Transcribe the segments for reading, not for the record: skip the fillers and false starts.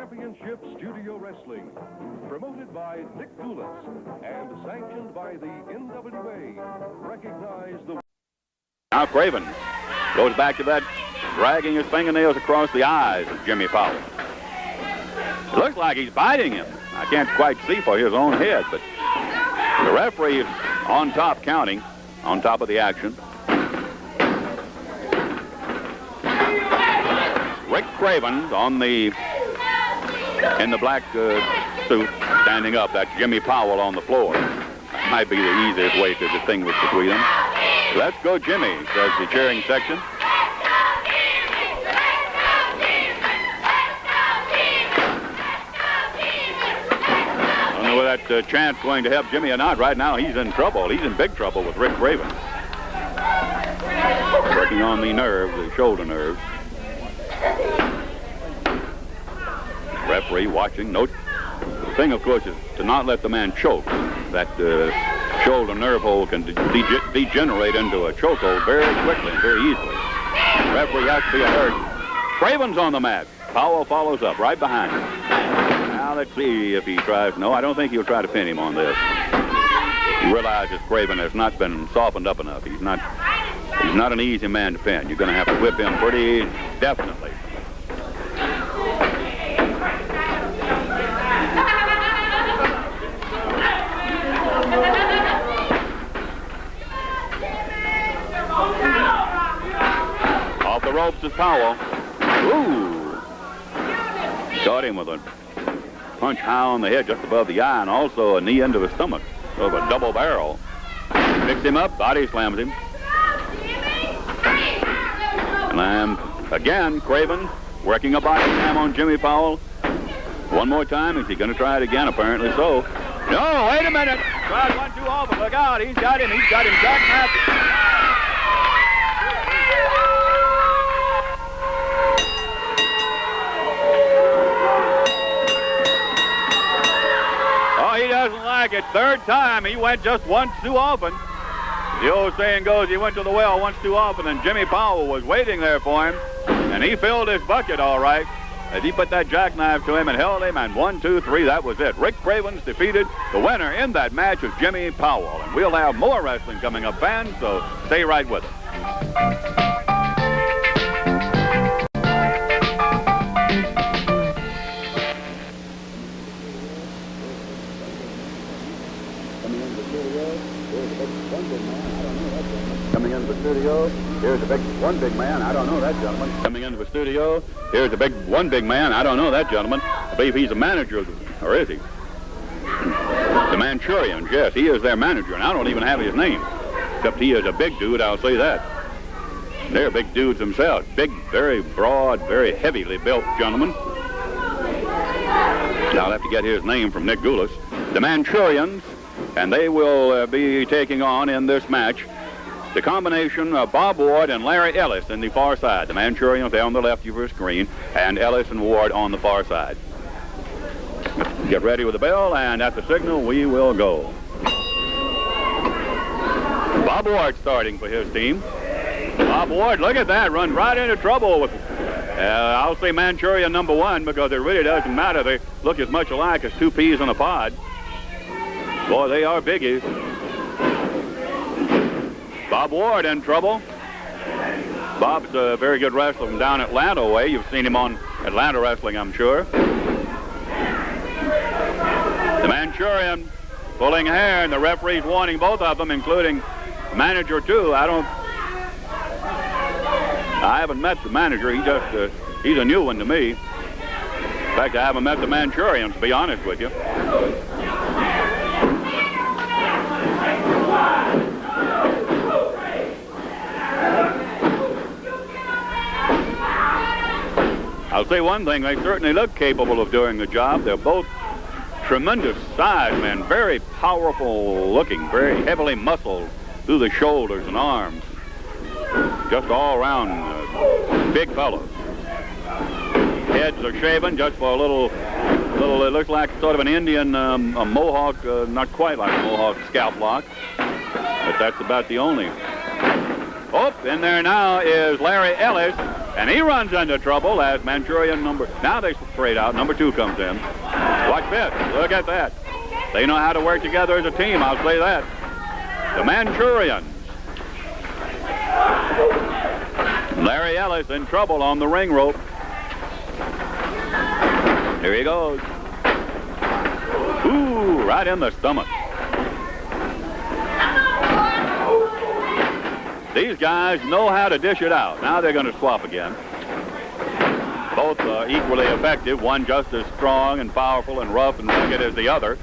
Championship Studio Wrestling, promoted by Nick Gulas and sanctioned by the NWA. Recognize the... Now Craven goes back to that, dragging his fingernails across the eyes of Jimmy Powell. It looks like he's biting him. I can't quite see for his own head, but the referee is on top counting, on top of the action. Rick Craven's in the black suit, standing up. That's Jimmy Powell on the floor. That might be the easiest way to distinguish between them. Let's go, Jimmy, says the cheering section. I don't know whether that chant's going to help Jimmy or not. Right now, he's in trouble. He's in big trouble with Rick Craven. Working on the nerves, the shoulder nerves. Referee watching. Note, the thing, of course, is to not let the man choke. That shoulder nerve hole can degenerate into a chokehold very quickly and very easily. The referee has to be alert. Craven's on the mat. Powell follows up right behind him. Now let's see if he tries. No, I don't think he'll try to pin him on this. He realizes Craven has not been softened up enough. He's not an easy man to pin. You're going to have to whip him pretty definitely. Off the ropes is Powell. Ooh! Got him with a punch high on the head just above the eye and also a knee into the stomach of a double barrel. Picks him up, body slams him. And again, Craven working a body slam on Jimmy Powell. One more time. Is he going to try it again? Apparently so. No, wait a minute. Tried one too often. Look out. He's got him. He's got him jackknife. Oh, he doesn't like it. Third time. He went just once too often. The old saying goes, he went to the well once too often, and Jimmy Powell was waiting there for him, and he filled his bucket all right as he put that jackknife to him and held him, and 1, 2, 3, that was it. Rick Craven's defeated. The winner in that match is Jimmy Powell, and we'll have more wrestling coming up, fans, so stay right with us. Coming into the studio, here's a big one big man. I don't know that gentleman. Coming into the studio, here's a big one big man. I don't know that gentleman. I believe he's a manager, or is he? The Manchurians, yes, he is their manager, and I don't even have his name. Except he is a big dude, I'll say that. They're big dudes themselves. Big, very broad, very heavily built gentlemen. I'll have to get his name from Nick Gulas. The Manchurians, and they will be taking on in this match the combination of Bob Ward and Larry Ellis in the far side. The Manchurians there on the left of your screen, and Ellis and Ward on the far side. Get ready with the bell, and at the signal, we will go. Bob Ward starting for his team. Bob Ward, look at that, runs right into trouble with, I'll say Manchurian number 1 because it really doesn't matter. They look as much alike as 2 peas in a pod. Boy, they are biggies. Bob Ward in trouble. Bob's a very good wrestler from down Atlanta way. You've seen him on Atlanta Wrestling, I'm sure. The Manchurian pulling hair, and the referee's warning both of them, including manager too. I haven't met the manager. He's a new one to me. In fact, I haven't met the Manchurians, to be honest with you. I'll say one thing, they certainly look capable of doing the job. They're both tremendous size men, very powerful looking, very heavily muscled through the shoulders and arms. Just all around big fellows. Heads are shaven just for a little, it looks like sort of an Indian, a mohawk, not quite like a mohawk scalp lock, but that's about the only Oh, in there now is Larry Ellis, and he runs into trouble as Manchurian now they straight out. Number 2 comes in. Watch this. Look at that. They know how to work together as a team, I'll say that. The Manchurians. Larry Ellis in trouble on the ring rope. Here he goes. Ooh, right in the stomach. These guys know how to dish it out. Now they're going to swap again. Both equally effective, one just as strong and powerful and rough and rugged as the other.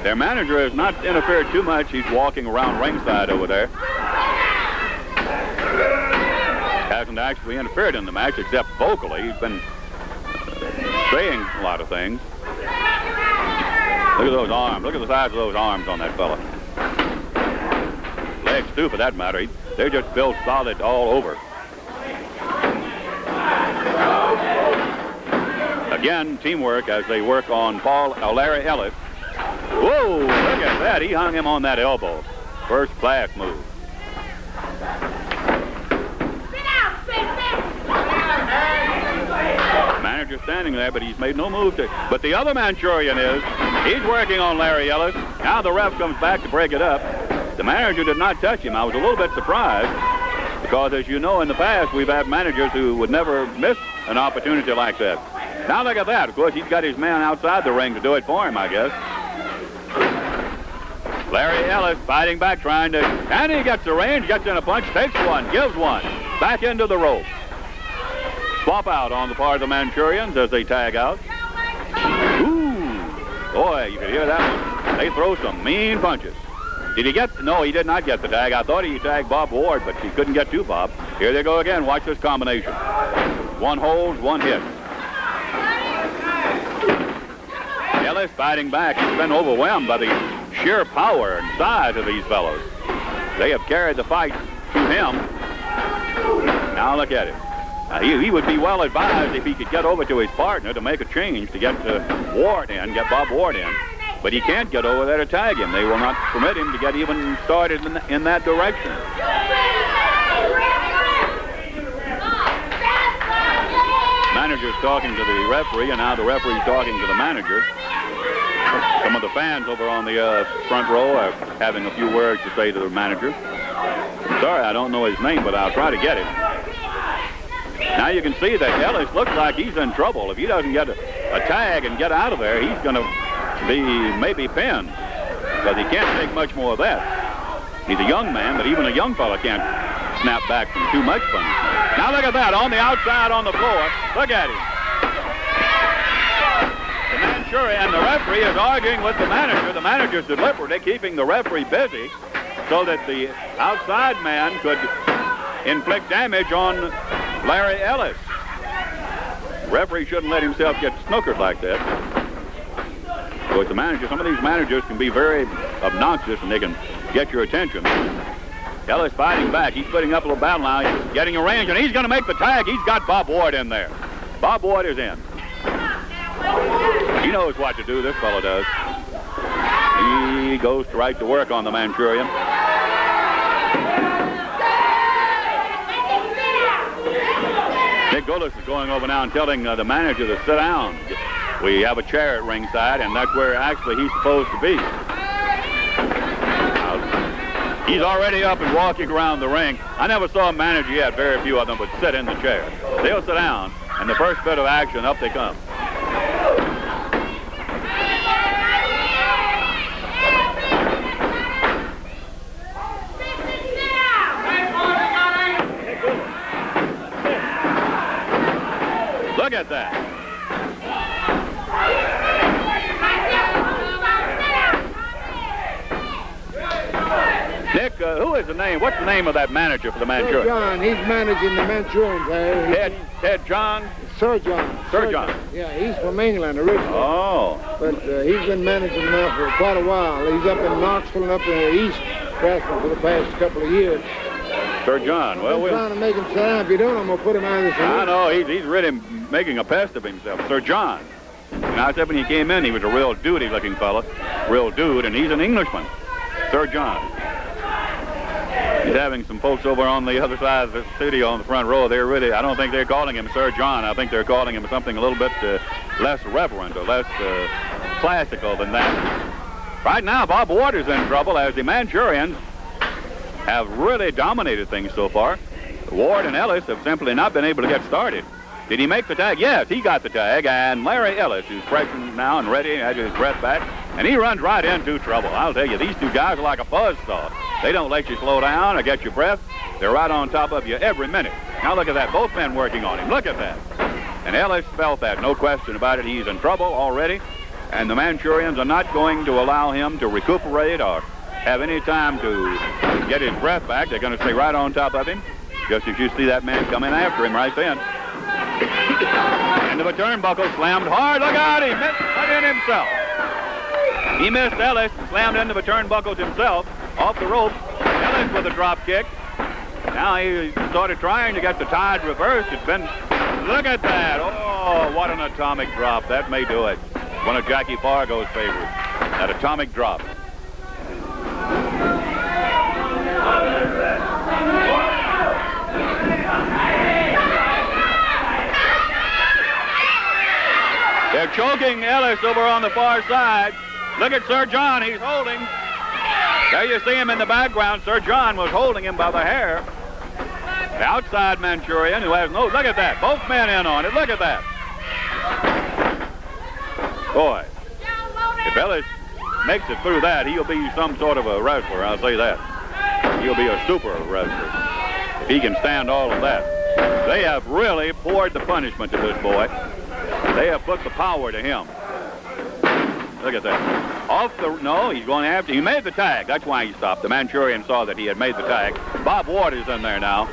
Their manager has not interfered too much. He's walking around ringside over there. Hasn't actually interfered in the match except vocally. He's been saying a lot of things. Look at those arms. Look at the size of those arms on that fella. Legs, too, for that matter. They're just built solid all over. Again, teamwork as they work on Larry Ellis. Whoa, look at that. He hung him on that elbow. First class move. Manager standing there, but he's made no move to. But the other Manchurian he's working on Larry Ellis. Now the ref comes back to break it up. The manager did not touch him. I was a little bit surprised because, as you know, in the past, we've had managers who would never miss an opportunity like that. Now look at that. Of course, he's got his man outside the ring to do it for him, I guess. Larry Ellis fighting back, trying to, and he gets the range, gets in a punch, takes one, gives one, back into the rope. Swap out on the part of the Manchurians as they tag out. Ooh, boy, you could hear that one. They throw some mean punches. Did he get, no, he did not get the tag. I thought he tagged Bob Ward, but he couldn't get to Bob. Here they go again. Watch this combination. One holds, one hits. Ellis fighting back. He's been overwhelmed by the sheer power and size of these fellows. They have carried the fight to him. Now look at him. He would be well advised if he could get over to his partner to make a change to get Ward in, get Bob Ward in. But he can't get over there to tag him. They will not permit him to get even started in that direction. Manager's talking to the referee, and now the referee's talking to the manager. Some of the fans over on the front row are having a few words to say to the manager. I'm sorry, I don't know his name, but I'll try to get it. Now you can see that Ellis looks like he's in trouble. If he doesn't get a tag and get out of there, he's going to be maybe pinned, because he can't take much more of that. He's a young man, but even a young fella can't snap back from too much punishment. Now look at that, on the outside on the floor. Look at him. The Manchurian and the referee is arguing with the manager. The manager's deliberately keeping the referee busy so that the outside man could inflict damage on Larry Ellis. The referee shouldn't let himself get snookered like that. Of course, the manager, some of these managers can be very obnoxious and they can get your attention. Ellis fighting back. He's putting up a little battle now. He's getting a range, and he's going to make the tag. He's got Bob Ward in there. Bob Ward is in. He knows what to do, this fellow does. He goes right to work on the Manchurian. Nick Gulas is going over now and telling the manager to sit down. We have a chair at ringside, and that's where actually he's supposed to be. He's already up and walking around the ring. I never saw a manager yet, very few of them would sit in the chair. They'll sit down, and the first bit of action, up they come. Look at that. Nick, who is the name? What's the name of that manager for the Manchurian? Sir John. He's managing the Manchurians there. Ted John? Sir John. Sir John. Yeah, he's from England originally. Oh. But he's been managing now for quite a while. He's up in Knoxville and up in the East wrestling for the past couple of years. Sir John. Well, I'm trying to make him sit down. If you don't, I'm going to put him out of this. I know. He's really making a pest of himself. Sir John. And I said when he came in, he was a real duty-looking fella. Real dude, and he's an Englishman. Sir John. He's having some folks over on the other side of the studio on the front row. I don't think they're calling him Sir John. I think they're calling him something a little bit less reverent or less classical than that. Right now, Bob Ward is in trouble as the Manchurians have really dominated things so far. Ward and Ellis have simply not been able to get started. Did he make the tag? Yes, he got the tag, and Larry Ellis, who's fresh now and ready, has his breath back, and he runs right into trouble. I'll tell you, these two guys are like a buzzsaw. They don't let you slow down or get your breath. They're right on top of you every minute. Now look at that, both men working on him. Look at that. And Ellis felt that, no question about it. He's in trouble already, and the Manchurians are not going to allow him to recuperate or have any time to get his breath back. They're going to stay right on top of him, just as you see that man come in after him right then. Into the turnbuckle, slammed hard. Look out, he missed it in himself. He missed Ellis and slammed into the turnbuckles himself, off the rope. Ellis with a drop kick. Now he started trying to get the tide reversed. It's been, look at that. Oh, what an atomic drop. That may do it. One of Jackie Fargo's favorites. That atomic drop. They're choking Ellis over on the far side. Look at Sir John, he's holding. There you see him in the background. Sir John was holding him by the hair. The outside Manchurian who has no, look at that. Both men in on it, look at that. Boy, if Ellis makes it through that, he'll be some sort of a wrestler, I'll say that. He'll be a super wrestler if he can stand all of that. They have really poured the punishment to this boy. They have put the power to him. Look at that. No, he's going after. He made the tag. That's why he stopped. The Manchurian saw that he had made the tag. Bob Ward is in there now.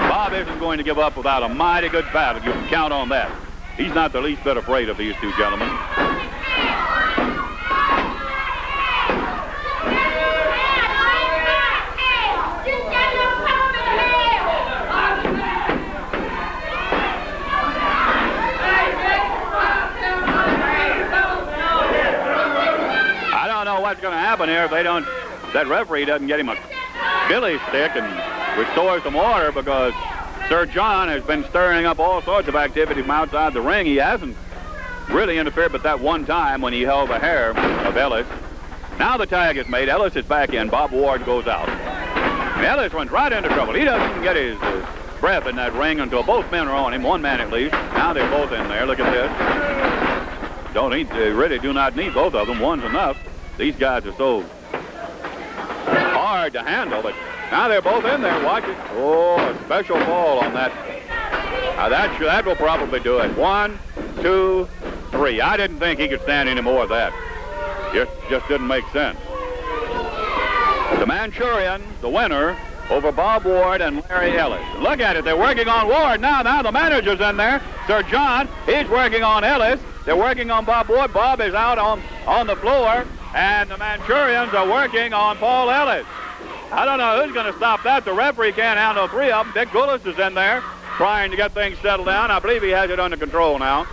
Bob isn't going to give up without a mighty good battle. You can count on that. He's not the least bit afraid of these two gentlemen. What's going to happen here if that referee doesn't get him a billy stick and restore some order, because Sir John has been stirring up all sorts of activity from outside the ring. He hasn't really interfered but that one time when he held the hair of Ellis. Now the tag is made. Ellis is back in. Bob Ward goes out. And Ellis runs right into trouble. He doesn't even get his breath in that ring until both men are on him, one man at least. Now they're both in there. Look at this. They really do not need both of them. One's enough. These guys are so hard to handle, but now they're both in there. Watch it. Oh, a special ball on that. Now that will probably do it. 1, 2, 3. I didn't think he could stand any more of that. Just didn't make sense. The Manchurian, the winner, over Bob Ward and Larry Ellis. Look at it. They're working on Ward now. Now the manager's in there. Sir John, he's working on Ellis. They're working on Bob Ward. Bob is out on the floor. And the Manchurians are working on Paul Ellis. I don't know who's going to stop that. The referee can't handle three of them. Dick Gulas is in there trying to get things settled down. I believe he has it under control now.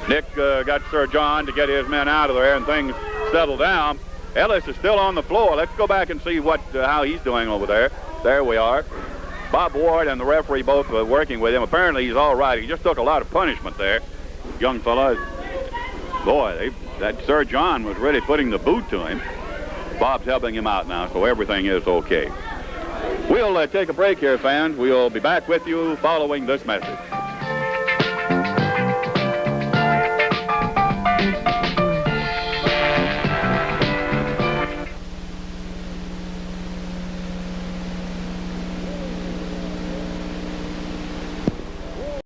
Nick got Sir John to get his men out of there and things settled down. Ellis is still on the floor. Let's go back and see how he's doing over there. There we are. Bob Ward and the referee both working with him. Apparently he's all right. He just took a lot of punishment there. Young fella. Boy, that Sir John was really putting the boot to him. Bob's helping him out now, so everything is okay. We'll take a break here, fans. We'll be back with you following this message.